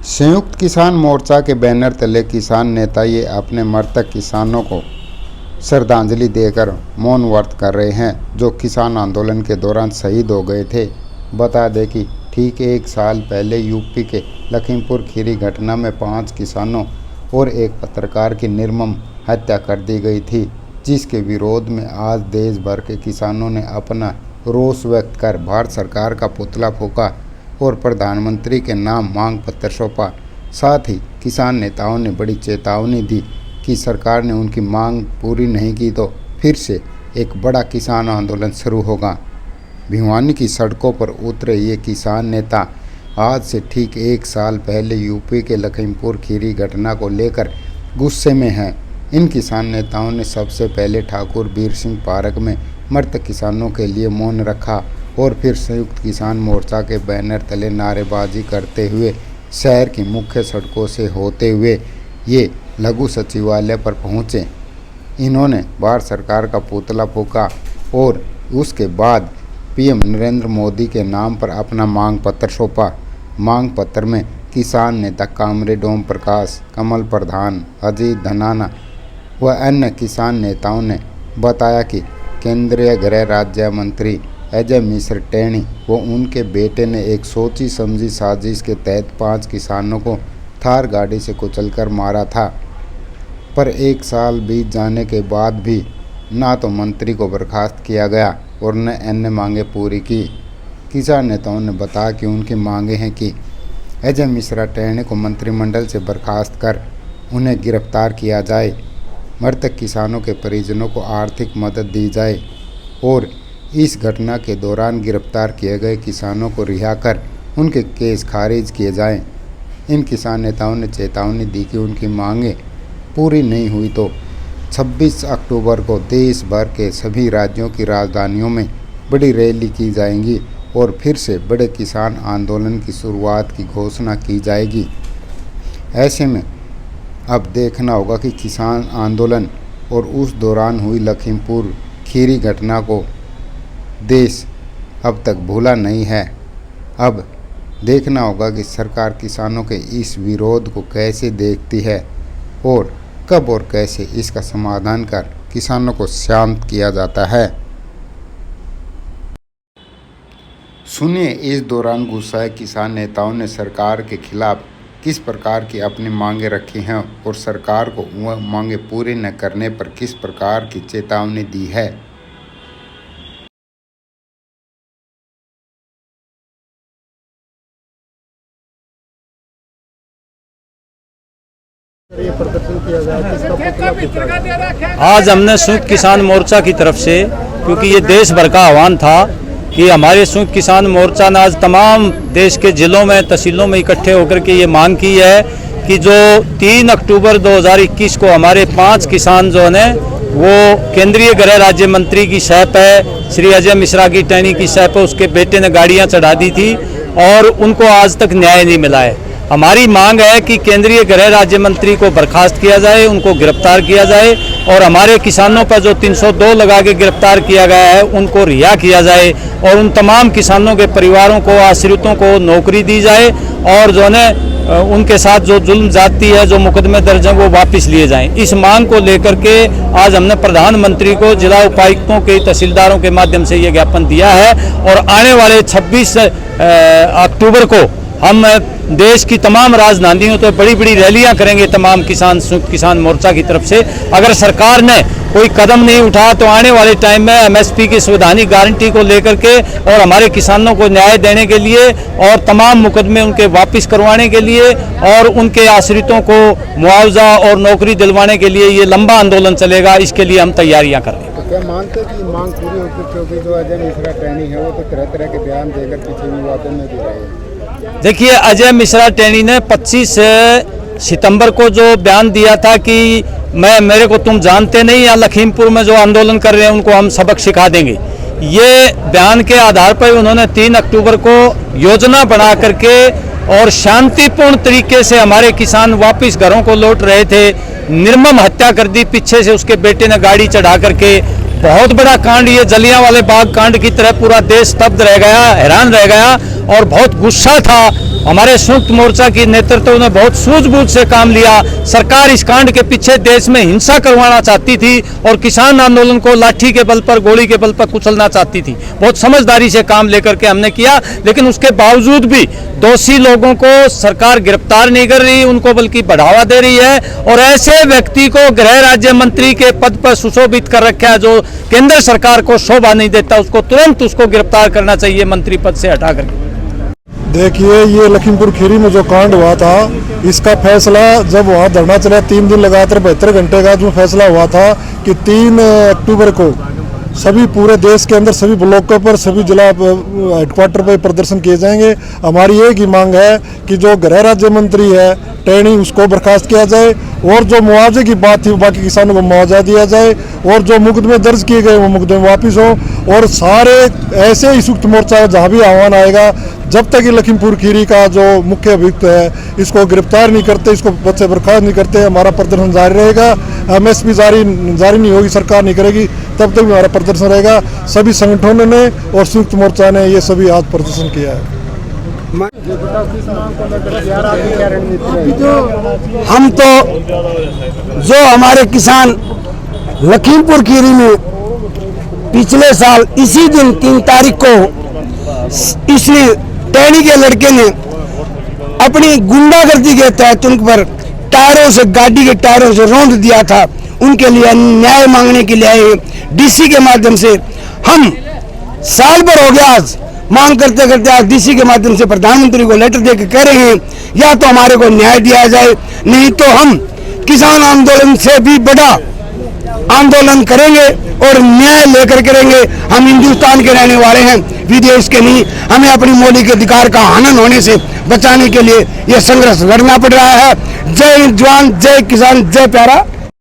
संयुक्त किसान मोर्चा के बैनर तले किसान नेता ये अपने मृतक किसानों को श्रद्धांजलि देकर मौन व्रत कर रहे हैं, जो किसान आंदोलन के दौरान शहीद हो गए थे। बता दें कि ठीक एक साल पहले यूपी के लखीमपुर खीरी घटना में 5 किसानों और एक पत्रकार की निर्मम हत्या कर दी गई थी, जिसके विरोध में आज देश भर के किसानों ने अपना रोष व्यक्त कर भारत सरकार का पुतला फूंका और प्रधानमंत्री के नाम मांग पत्र सौंपा। साथ ही किसान नेताओं ने बड़ी चेतावनी दी कि सरकार ने उनकी मांग पूरी नहीं की तो फिर से एक बड़ा किसान आंदोलन शुरू होगा। भिवानी की सड़कों पर उतरे ये किसान नेता आज से ठीक एक साल पहले यूपी के लखीमपुर खीरी घटना को लेकर गुस्से में हैं। इन किसान नेताओं ने सबसे पहले ठाकुर वीर सिंह पार्क में मृतक किसानों के लिए मौन रखा और फिर संयुक्त किसान मोर्चा के बैनर तले नारेबाजी करते हुए शहर की मुख्य सड़कों से होते हुए ये लघु सचिवालय पर पहुँचे। इन्होंने भारत सरकार का पुतला फूंका और उसके बाद पीएम नरेंद्र मोदी के नाम पर अपना मांग पत्र सौंपा। मांग पत्र में किसान नेता कामरेड ओम प्रकाश, कमल प्रधान, अजीत धनाना व अन्य किसान नेताओं ने बताया कि केंद्रीय गृह राज्य मंत्री अजय मिश्रा टेनी व उनके बेटे ने एक सोची समझी साजिश के तहत 5 किसानों को थार गाड़ी से कुचलकर मारा था। पर एक साल बीत जाने के बाद भी ना तो मंत्री को बर्खास्त किया गया और न अन्य मांगें पूरी की। किसान नेताओं ने बताया कि उनकी मांगें हैं कि अजय मिश्रा टेनी को मंत्रिमंडल से बर्खास्त कर उन्हें गिरफ्तार किया जाए, मृतक किसानों के परिजनों को आर्थिक मदद दी जाए और इस घटना के दौरान गिरफ्तार किए गए किसानों को रिहा कर उनके केस खारिज किए जाएं। इन किसान नेताओं ने चेतावनी दी कि उनकी मांगें पूरी नहीं हुई तो 26 अक्टूबर को देश भर के सभी राज्यों की राजधानियों में बड़ी रैली की जाएगी और फिर से बड़े किसान आंदोलन की शुरुआत की घोषणा की जाएगी। ऐसे में अब देखना होगा कि किसान आंदोलन और उस दौरान हुई लखीमपुर खीरी घटना को देश अब तक भूला नहीं है। अब देखना होगा कि सरकार किसानों के इस विरोध को कैसे देखती है और कब और कैसे इसका समाधान कर किसानों को शांत किया जाता है। सुनिए इस दौरान गुस्साए किसान नेताओं ने सरकार के खिलाफ किस प्रकार की अपनी मांगें रखी हैं और सरकार को वह मांगें पूरी न करने पर किस प्रकार की चेतावनी दी है। ये प्रदर्शन किया गया, किसका पुतला फूंका? आज हमने संयुक्त किसान मोर्चा की तरफ से, क्योंकि ये देश भर का आह्वान था कि हमारे संयुक्त किसान मोर्चा ने आज तमाम देश के जिलों में तहसीलों में इकट्ठे होकर के ये मांग की है कि जो 3 अक्टूबर 2021 को हमारे 5 किसान जो है वो केंद्रीय गृह राज्य मंत्री की सह पे, श्री अजय मिश्रा की टेनी की सह पे उसके बेटे ने गाड़ियां चढ़ा दी थी और उनको आज तक न्याय नहीं मिला है। हमारी मांग है कि केंद्रीय गृह राज्य मंत्री को बर्खास्त किया जाए, उनको गिरफ्तार किया जाए और हमारे किसानों पर जो 302 लगा के गिरफ्तार किया गया है उनको रिहा किया जाए और उन तमाम किसानों के परिवारों को, आश्रितों को नौकरी दी जाए और जो है उनके साथ जो जुल्म जाती है, जो मुकदमे दर्ज हैं वो वापस लिए जाएं। इस मांग को लेकर के आज हमने प्रधानमंत्री को, जिला उपायुक्तों के, तहसीलदारों के माध्यम से ये ज्ञापन दिया है और आने वाले 26 अक्टूबर को हम देश की तमाम राजधानियों तो बड़ी बड़ी रैलियां करेंगे तमाम संयुक्त किसान मोर्चा की तरफ से। अगर सरकार ने कोई कदम नहीं उठाया तो आने वाले टाइम में एमएसपी की संवैधानिक गारंटी को लेकर के और हमारे किसानों को न्याय देने के लिए और तमाम मुकदमे उनके वापस करवाने के लिए और उनके आश्रितों को मुआवजा और नौकरी दिलवाने के लिए ये लंबा आंदोलन चलेगा। इसके लिए हम तैयारियाँ कर रहे हैं। तो क्या मानते हैं कि मांग पूरी होती, क्योंकि जो अजय मिश्रा टेनी है वो तो तरह तरह के बयान देकर पीछे विवादों में दे रहे हैं। देखिए, अजय मिश्रा टेनी ने 25 सितंबर को जो बयान दिया था कि मेरे को तुम जानते नहीं, या लखीमपुर में जो आंदोलन कर रहे हैं उनको हम सबक सिखा देंगे, ये बयान के आधार पर उन्होंने 3 अक्टूबर को योजना बना करके और शांतिपूर्ण तरीके से हमारे किसान वापस घरों को लौट रहे थे, निर्मम हत्या कर दी। पीछे से उसके बेटे ने गाड़ी चढ़ा करके बहुत बड़ा कांड, ये जलियांवाले बाग कांड की तरह पूरा देश स्तब्ध रह गया, हैरान रह गया और बहुत गुस्सा था हमारे संयुक्त मोर्चा की नेतृत्व ने बहुत सूझबूझ से काम लिया। सरकार इस कांड के पीछे देश में हिंसा करवाना चाहती थी और किसान आंदोलन को लाठी के बल पर, गोली के बल पर कुचलना चाहती थी। बहुत समझदारी से काम लेकर के हमने किया, लेकिन उसके बावजूद भी दोषी लोगों को सरकार गिरफ्तार नहीं कर रही, उनको बल्कि बढ़ावा दे रही है। और ऐसे व्यक्ति को गृह राज्य मंत्री के पद पर सुशोभित कर रखा है जो केंद्र सरकार को शोभा नहीं देता, उसको तुरंत उसको गिरफ्तार करना चाहिए मंत्री पद से हटा करके। देखिए, ये लखीमपुर खीरी में जो कांड हुआ था, इसका फैसला जब वहाँ धरना चला 3 दिन लगातार 72 घंटे का जो फैसला हुआ था कि 3 अक्टूबर को सभी पूरे देश के अंदर सभी ब्लॉकों पर, सभी जिला हेडक्वार्टर पर प्रदर्शन किए जाएंगे। हमारी एक ही मांग है कि जो गृह राज्य मंत्री है टैनी, उसको बर्खास्त किया जाए और जो मुआवजे की बात थी बाकी किसानों को मुआवजा दिया जाए और जो मुकदमे दर्ज किए गए वो मुकदमे वापस हो। और सारे ऐसे ही संयुक्त मोर्चा जहाँ भी आह्वान आएगा, जब तक ये लखीमपुर खीरी का जो मुख्य अभियुक्त है इसको गिरफ्तार नहीं करते, इसको पद से बर्खास्त नहीं करते, हमारा प्रदर्शन जारी रहेगा। MSP जारी नहीं होगी, सरकार नहीं करेगी, तब तक भी हमारा प्रदर्शन रहेगा। सभी संगठनों ने और संयुक्त मोर्चा ने ये सभी आज प्रदर्शन किया है। हम तो जो हमारे किसान लखीमपुर खीरी में पिछले साल इसी दिन 3 तारीख को इसी टैनी के लड़के ने अपनी गुंडागर्दी के तहत उन पर टायरों से, गाड़ी के टायरों से रौंद दिया था। उनके लिए न्याय मांगने के लिए आए DC के माध्यम से। हम साल भर हो गया आज मांग करते करते आज DC के माध्यम से प्रधानमंत्री को लेटर देकर कह रहे हैं या तो हमारे को न्याय दिया जाए, नहीं तो हम किसान आंदोलन से भी बड़ा आंदोलन करेंगे और न्याय लेकर करेंगे। हम हिंदुस्तान के रहने वाले हैं, विदेश के नहीं। हमें अपनी मौलिक अधिकार का हनन होने से बचाने के लिए यह संघर्ष लड़ना पड़ रहा है। जय जवान, जय किसान, जय प्यारा।